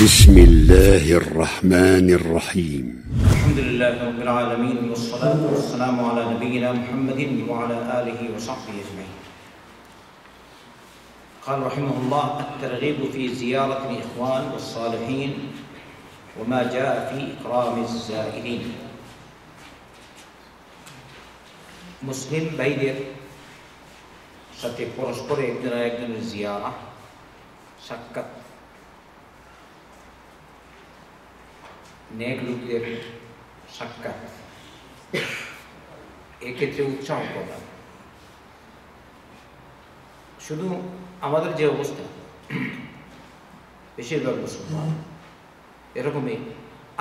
بسم الله الرحمن الرحيم الحمد لله رب العالمين والصلاة والسلام على نبينا محمد وعلى آله وصحبه أجمعين. قال رحمه الله: الترغيب في زيارة الإخوان والصالحين وما جاء في إكرام الزائرين. মুসলিম ভাইদের সাথে পরস্পর একজনের জিয়ারা, সাক্ষাৎ, নেক লোকদের সাক্ষাৎ, এক্ষেত্রে উৎসাহ প্রদান। শুধু আমাদের যে অবস্থা, বেশিরভাগ মুসলমান এরকমই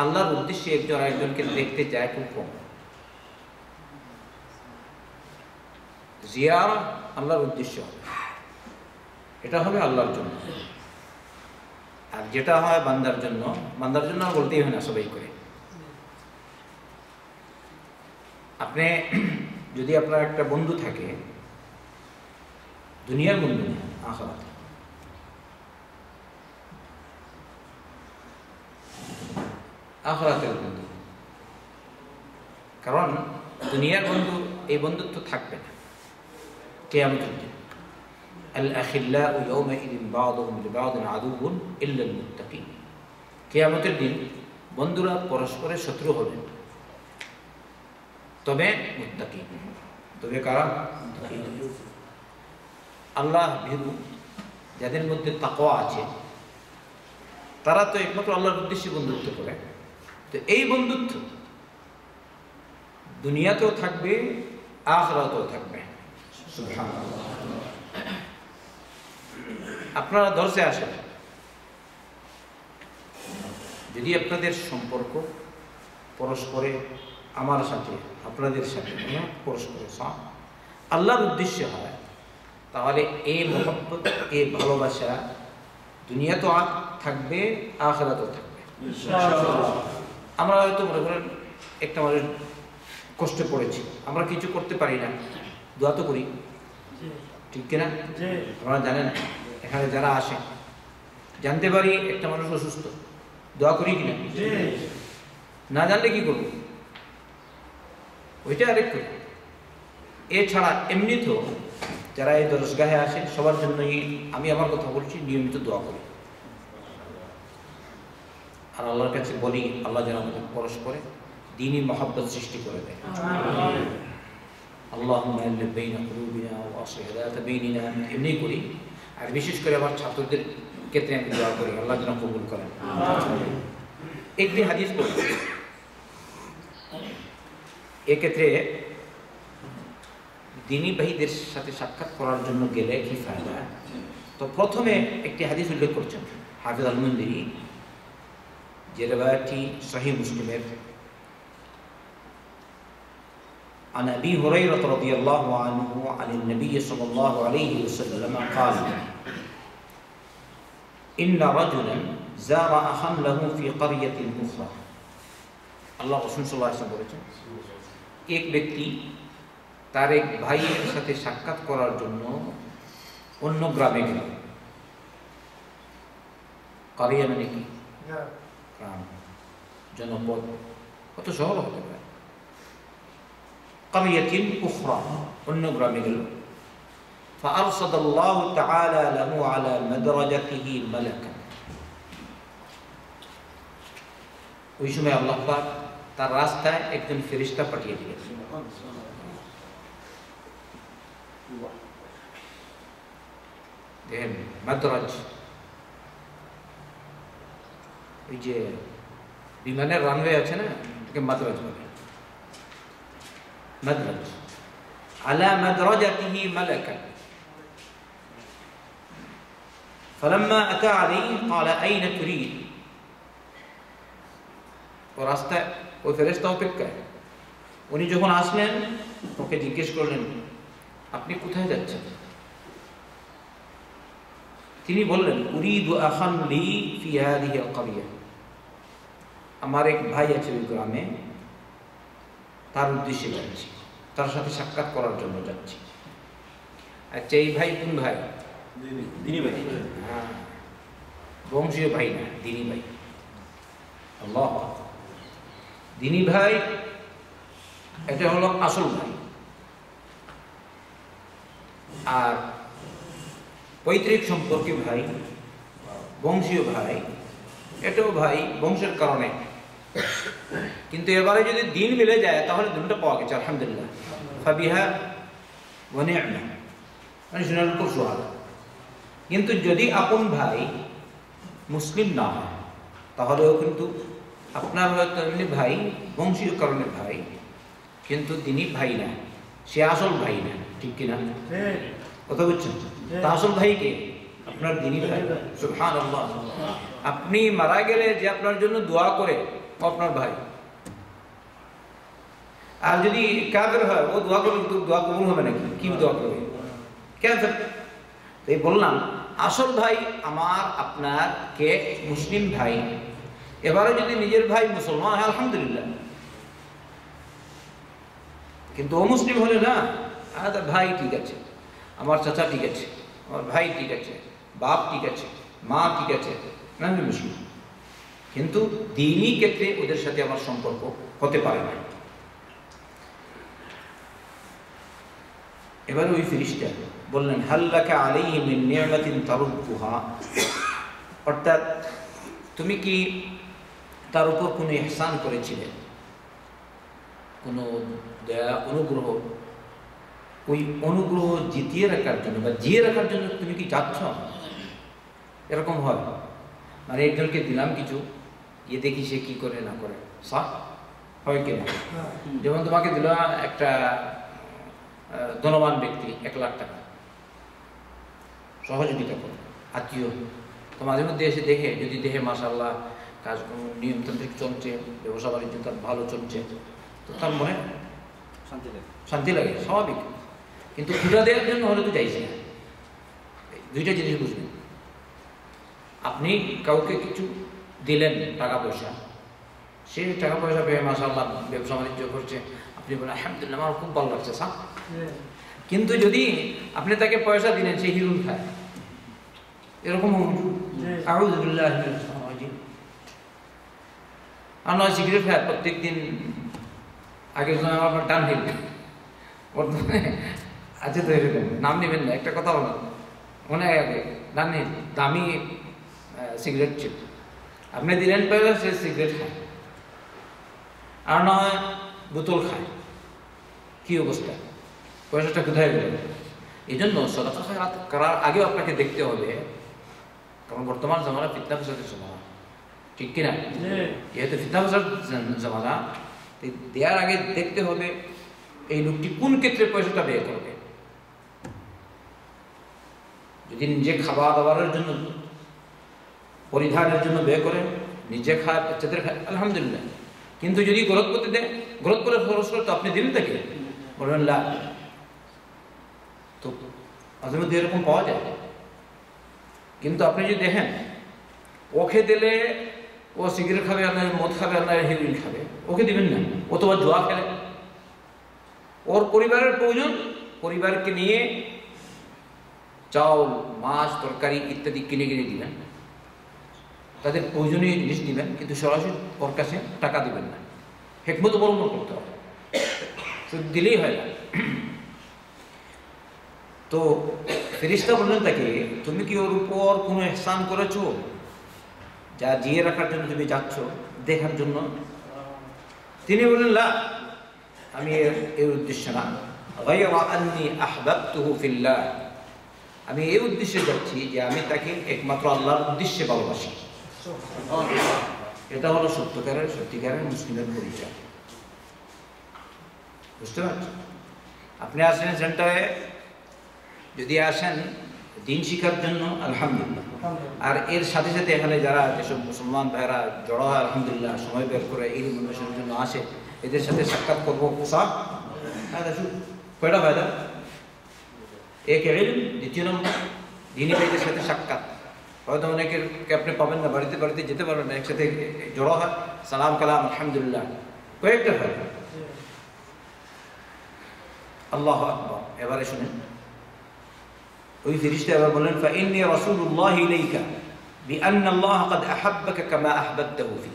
আল্লাহর উদ্দেশ্যে একজন আরেকজনকে দেখতে যায় খুব কম। জিয়ারা আল্লাহর উদ্দেশ্য হবে, এটা হবে আল্লাহর জন্য। আর যেটা হয় বান্দার জন্য বলতেই হয় না, সবাই করে। আপনি যদি আপনার একটা বন্ধু থাকে, দুনিয়ার বন্ধু না, আখিরাত, আখিরাতের বন্ধু। কারণ দুনিয়ার বন্ধু, এই বন্ধুত্ব থাকবে না কিয়ামতের দিন। الأخلاء يومئذ بعضهم لبعض عدو إلا المتقين. কিয়ামতের দিন বন্ধুরা পরস্পরের শত্রু হবে, তবে মুত্তাকি। তবে কারা? আল্লাহ ভীরু, যাদের মধ্যে তাকওয়া আছে, তারা তো একমাত্র আল্লাহর উদ্দেশ্যে বন্ধুত্ব করে। তো এই বন্ধুত্ব দুনিয়াতেও থাকবে, আখিরাতেও থাকবে। সুবহানাল্লাহ। আপনারা দর্শে আসেন, যদি আপনাদের সম্পর্ক পরস্পরে, আমার সাথে আপনাদের সাথে পরস্পরে আল্লাহর উদ্দেশ্যে হয়, তাহলে এই মহব্বত, এই ভালোবাসা দুনিয়াতেও থাকবে, আখিরাতেও থাকবে। আমরা হয়তো মনে করেন একটা মানুষ কষ্টে পড়েছি, আমরা কিছু করতে পারি না, দোয়া তো করি, ঠিক কিনা? আপনারা জানেন, এখানে যারা আসে জানতে পারি একটা মানুষ অসুস্থ, দোয়া করি কিনা? না জানলে কি করবো? ওইটা আরেক করি। এছাড়া এমনি তো যারা এই দরসগাহে আসে, সবার জন্যই আমি আমার কথা বলছি, নিয়মিত দোয়া করি। আর আল্লাহর কাছে বলি, আল্লাহ যেন আমাদের পরস্পরে দ্বীনি মহব্বত সৃষ্টি করে দেয়। আল্লাহুম্মা আল্লিফ বাইনা কুলুবিনা ওয়া আসলিহ যাতা বাইনিনা, এমনি করি। আর বিশেষ করে আমার ছাত্রদের ক্ষেত্রে আমি দোয়া করি, আল্লাহ যেন কবুল করেন। একটি হাদিস বলি, এক্ষেত্রে দ্বীনি ভাইদের সাথে সাক্ষাৎ করার জন্য গেলে কি ফায়দা। তো প্রথমে একটি হাদিস উল্লেখ করছেন হাফিজ আল-মুনযিরি, যে রিওয়ায়াতটি সহিহ মুসলিমের। عن أبي هريرة رضي الله عنه عن النبي صلى الله عليه وسلم قال: إن رجلا زار أخا له في قرية أخرى. আল্লাহ রাসূল সাল্লাল্লাহু আলাইহি ওয়াসাল্লাম বলেছেন, এক ব্যক্তি তার এক ভাইয়ের সাথে সাক্ষাৎ করার জন্য অন্য গ্রামে গেল। কারিয়া মানে কি? গ্রাম, জনপদ, কত শহর হতে পারে। قرية أخرى, অন্য গ্রামে গেল। فأرصد الله تعالى له على مدرجته ملكا. ওই সময় আল্লাহ পাক তার রাস্তায় একজন ফেরেশতা পাঠিয়ে দিলেন। দেখেন, মাদরাজ, ওই যে বিমানের রানওয়ে আছে না, এটাকে মাদরাজ বলে। مدرج على مدرجته ملكا فلما أتى عليه قال أين تريد. রাস্তায় ওই ফেরেশতা অপেক্ষায়, উনি যখন আসলেন ওকে জিজ্ঞেস করলেন, আপনি কোথায় যাচ্ছেন? তিনি বললেন, উরিদু আখান লি ফি হাদিহি আল-ক্বরিয়া, আমার এক ভাই আছে ওই গ্রামে, তার উদ্দেশ্যে যাচ্ছি, তার সাথে সাক্ষাৎ করার জন্য যাচ্ছি। আচ্ছা, এই ভাই কোন ভাই? দ্বীনি ভাই। বংশীয় ভাই না, দিনী ভাই। আল্লাহ, দিনী ভাই এটা হলো আসল ভাই। আর পৈতৃক সম্পর্কে ভাই, বংশীয় ভাই, এটাও ভাই বংশের কারণে। কিন্তু এবারে যদি দিন মিলে যায় তাহলে দুটো পাওয়া গেছে, আলহামদুলিল্লাহ, ফাবিহা ওয়া নি'মা, মানে শুনার উপর সুহাগ। কিন্তু যদি আপন ভাই মুসলিম না হয় তাহলেও কিন্তু আপনার হয়তো এমনি ভাই, বংশীয় কারণে ভাই, কিন্তু তিনি ভাই না, সে আসল ভাই না, ঠিক কিনা? কথা বুঝছেন? তা আসল ভাই কে? আপনার দিনী ভাই। সুবহানাল্লাহ। আপনি মারা গেলে যে আপনার জন্য দোয়া করে, ও আপনার ভাই। আর যদি কাফের হয়, ও দোয়া করবে, তো দোয়া কবুল হবে নাকি? কি দোয়া করবে? কেন? তাই বললাম আসল ভাই আমার আপনার কে? মুসলিম ভাই। এবারে যদি নিজের ভাই মুসলমান হয় আলহামদুলিল্লাহ, কিন্তু ও মুসলিম হলে না, ভাই ঠিক আছে, আমার চাচা ঠিক আছে, আমার ভাই ঠিক আছে, বাপ ঠিক আছে, মা ঠিক আছে, না আমি মুসলিম, কিন্তু দ্বীনি ক্ষেত্রে ওদের সাথে আমার সম্পর্ক হতে পারে না। এবার ওই ফেরেশতা বললেন, হাল্লাকা আলাইহি মিন নি'মাতিন তারুদ্দুহা, অর্থাৎ তুমি কি তার উপর কোনো ইহসান করেছিলে, কোনো দয়া, অনুগ্রহ, ওই অনুগ্রহ জিতিয়ে রাখার জন্য বা জিয়ে রাখার জন্য তুমি কি যাচ্ছ? এরকম হয়, মানে একজনকে দিলাম কিছু, গিয়ে দেখি সে কি করে না করে, সাহ হয় কিনা? যেমন তোমাকে দিল একটা ধনবান ব্যক্তি 1 লাখ টাকা সহযোগিতা করে, আত্মীয়, তো মাঝে মধ্যে এসে দেখে, যদি দেখে মাশাআল্লাহ কাজকর্ম নিয়মতান্ত্রিক চলছে, ব্যবসা বাণিজ্য তার ভালো চলছে, তো তার মনে শান্তি লাগে, স্বাভাবিক। কিন্তু ক্ষুধা দেওয়ার জন্য হলে তো চাইছে না। দুইটা জিনিস বুঝবেন, আপনি কাউকে কিছু দিলেন টাকা পয়সা, সে টাকা পয়সা পেয়ে মাশাআল্লাহ ব্যবসা বাণিজ্য করছে, আপনি বলেন আলহামদুলিল্লাহ আমার খুব ভালো লাগছে স্যার। কিন্তু যদি আপনি তাকে পয়সা দিলেন, সে হিরুল খায়, এরকম আউযুবিল্লাহি মিনাশ শাইতানির রাজিম, আর নয় সিগারেট খায় প্রত্যেক দিন। আগের সময় আমার টান হিল, বর্তমানে আছে তো এরকম, নাম নেবেন না, একটা কথা বলো, মনে আগে ডান হিল দামি সিগারেট ছিল, আপনি দিলেন পয়সা, সে সিগারেট খায়, আর নয় বোতল খায়। কি অবস্থা, পয়সাটা কোথায় গেল? এই জন্য সাদাকা খায়রাত করার আগেও আপনাকে দেখতে হবে, কারণ বর্তমান জামানা ফিতনা ফাসাদের জামানা, ঠিক কিনা? যেহেতু ফিতনা ফাসাদ জামানা, দেওয়ার আগে দেখতে হবে এই লোকটি কোন ক্ষেত্রে পয়সাটা ব্যয় করবে। যদি নিজে খাবার দাবারের জন্য, পরিধানের জন্য ব্যয় করে, নিজে খায়, বাচ্চাদের খায়, আলহামদুলিল্লাহ। কিন্তু যদি গলত করতে দেয়, গলত করে খরচ করে, তো আপনি দিলেন তাকে, বলবেন লাভ। তো মাঝে মধ্যে এরকম পাওয়া যায়। কিন্তু আপনি যদি দেখেন, ওকে দিলে ও সিগারেট খাবে, আর নয় মদ খাবে, আর নয় হেরোইন খাবে, ওকে দিবেন না, ও তো জুয়া খেলে। ওর পরিবারের প্রয়োজন, পরিবারকে নিয়ে চাউল, মাছ, তরকারি ইত্যাদি কিনে কিনে দিবেন, তাদের প্রয়োজনীয় জিনিস দিবেন, কিন্তু সরাসরি ওর কাছে টাকা দিবেন না, হিকমত অবলম্বন করতে হবে, শুধু দিলেই হয় না। তো ফেরেশতা বললেন তাকে, তুমি কি ওর উপর কোনো ইহসান করেছো, যা জিয়ে রাখার জন্য তুমি যাচ্ছ, দেখার জন্য? তিনি বললেন, লা, আমি এর উদ্দেশ্য না, গায়রা আন্নী আহবাবতুহু ফিল্লাহ, আমি এই উদ্দেশ্যে যাচ্ছি যে আমি তাকে একমাত্র আল্লাহর উদ্দেশ্যে ভালোবাসি। এটা হলো সত্যিকারের মুসলিমের পরিচয়। বুঝতে পারছেন? আপনি আসেন সেন্টারে, যদি আসেন দিন শিখার জন্য, আলহামদুলিল্লাহ। আর এর সাথে সাথে এখানে যারা যেসব মুসলমান ভাইরা জড়ো হয়, আলহামদুলিল্লাহ, সময় বের করে এই অনুষ্ঠানের জন্য আসে, এদের সাথে সাক্ষাৎ করবো, সব কয়টা ফায়দা? এক ইলম, দ্বিতীয় নম্বর দিনী ভাইদের সাথে সাক্ষাৎ। হয়তো অনেকের আপনি পাবেন না, বাড়িতে বাড়িতে যেতে পারবেন না, একসাথে জড়ো হয়, সালাম কালাম, আলহামদুলিল্লাহ, কয়েকটা ফায়দা। আল্লাহু আকবার। এবারে শুনেন, ওই ফেরেশতা এবার বললেন, ফাইন্নী রাসূলুল্লাহি ইলাইকা বিআন্না আল্লাহ ক্বাদ আহাব্বাকা কামা আহবাবতাহু ফি,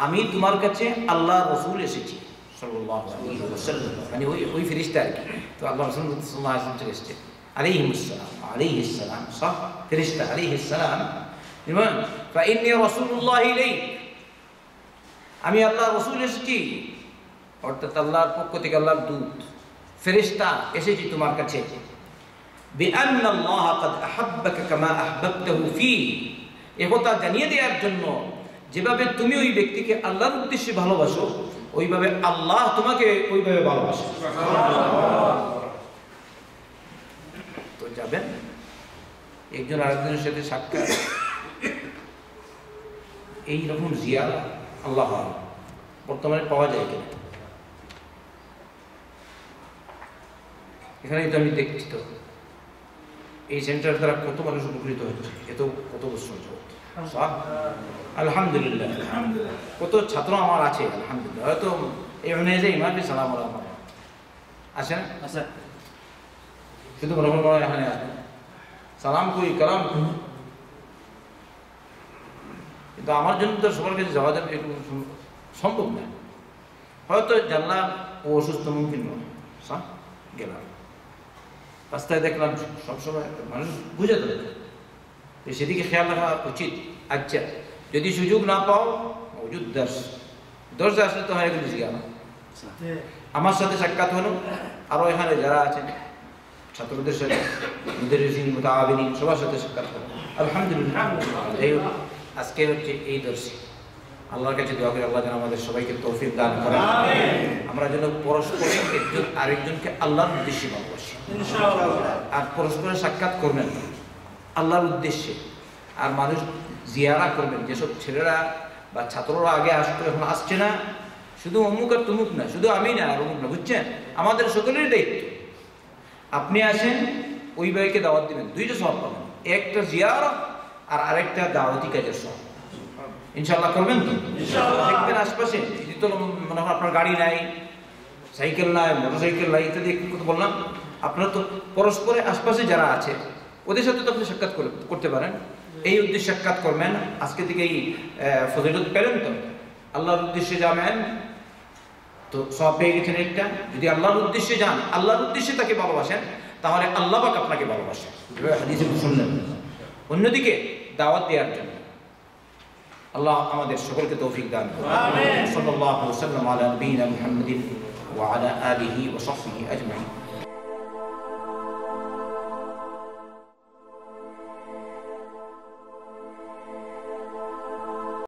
আমি তোমার কাছে আল্লাহ রাসূল এসেছি সাল্লাল্লাহু আলাইহি ওয়াসাল্লাম, মানে ওই ফেরেশতা আর কি। তো আল্লাহ রাসূল সাল্লাল্লাহু আলাইহি ওয়াসাল্লাম চলে এসেছে, আলাইহিস সালাম সহ ফেরেশতা আলাইহিস সালাম, ইমান ফাইন্নী রাসূলুল্লাহ ইলাইক, আমি আল্লাহর রাসূল এসেছি, অর্থাৎ আল্লাহর পক্ষ থেকে আল্লাহর দূত ফেরেশতা এসেছি তোমার কাছে। বিআন্না আল্লাহ ক্বাদ আহাব্বাকা কামা আহবাবতাহু ফি, একথা জানিয়ে দেওয়ার জন্য যেভাবে তুমি ওই ব্যক্তিকে আল্লাহর উদ্দেশ্যে ভালোবাসো ওইভাবে আল্লাহ তোমাকে ওইভাবে ভালোবাসে। তো যাবেন একজন আরেকজনের সাথে সাক্ষাৎ, এইরকম জিয়ারা আল্লাহ বর্তমানে পাওয়া যায় কিনা? এখানেই তো আমি দেখছি তো এই সেন্টার দ্বারা কত মানুষ উপকৃত হচ্ছে, এত কত বছর যাবত আলহামদুলিল্লাহ। কত ছাত্র আমার আছে আলহামদুলিল্লাহ, হয়তো এই যে ইমামি সালাম আমার আছে না, শুধু মনে মনে এখানে সালাম করি কালাম করি, কিন্তু আমার জন্য তো সবার কাছে যাওয়া যাবে একটু সম্ভব না। হয়তো জানলাম ও অসুস্থ মুমকিন নয়, গেলাম রাস্তায় দেখলাম সবসময় মানুষ বুঝে তো সেদিকে খেয়াল রাখা উচিত। আচ্ছা যদি সুযোগ না পাও মজুদ দর্শে আসলে তো হয় এগুলো জিজ্ঞাসা, আমার সাথে সাক্ষাৎ হলো, আরও এখানে যারা আছেন ছাত্রদের সাথে মুদারিসিন মুতাআবিনিন সবার সাথে সাক্ষাৎ হলো আলহামদুলিল্লাহ। এই আজকে হচ্ছে এই দর্শে আল্লাহর কাছে দোয়া করি আল্লাহ যেন আমাদের সবাইকে তৌফিক দান করেন, আমরা যেন পরস্পরে একজন আরেকজনকে আল্লাহর উদ্দেশ্যে ভালোবাসি, আর পরস্পরের সাক্ষাৎ করবেন আল্লাহর উদ্দেশ্যে, আর মানুষ জিয়ারা করবেন। যেসব ছেলেরা বা ছাত্ররা আগে আসতো এখন আসছে না, শুধু অমুক আর তমুক না, শুধু আমি না আর অমুক না, বুঝছেন, আমাদের সকলেরই দায়িত্ব। আপনি আসেন ওই ভাইকে দাওয়াত দিবেন, দুইটা সওয়াব পাবেন, একটা জিয়ারা আর আরেকটা দাওয়াতি কাজের সওয়াব। ইনশাআল্লাহ করবেন তো? দেখবেন আশপাশে যদি তো মনে হয় আপনার গাড়ি নাই, সাইকেল নাই, মোটরসাইকেল নাই ইত্যাদি কথা বললাম, আপনারা তো পরস্পরে আশপাশে যারা আছে ওদের সাথে তো আপনি সাক্ষাৎ করতে পারেন, এই উদ্দেশ্যে সাক্ষাৎ করবেন। আজকে থেকে এই ফজিলত পেলেন তো, আল্লাহর উদ্দেশ্যে যাবেন তো সব পেয়ে গেছেন একটা। যদি আল্লাহর উদ্দেশ্যে যান, আল্লাহর উদ্দেশ্যে তাকে ভালোবাসেন, তাহলে আল্লাহ পাক আপনাকে ভালোবাসেন, হাদিসে শুনলেন। অন্যদিকে দাওয়াত দেওয়ার জন্য আল্লাহ আমাদের সকলকে তৌফিক দান করুন। আমিন। সাল্লাল্লাহু আলাইহি ওয়া সাল্লাম আলা নবিয়িনা মুহাম্মাদিন ওয়া আলা আলিহি ওয়া সাহবিহি আজমাইন।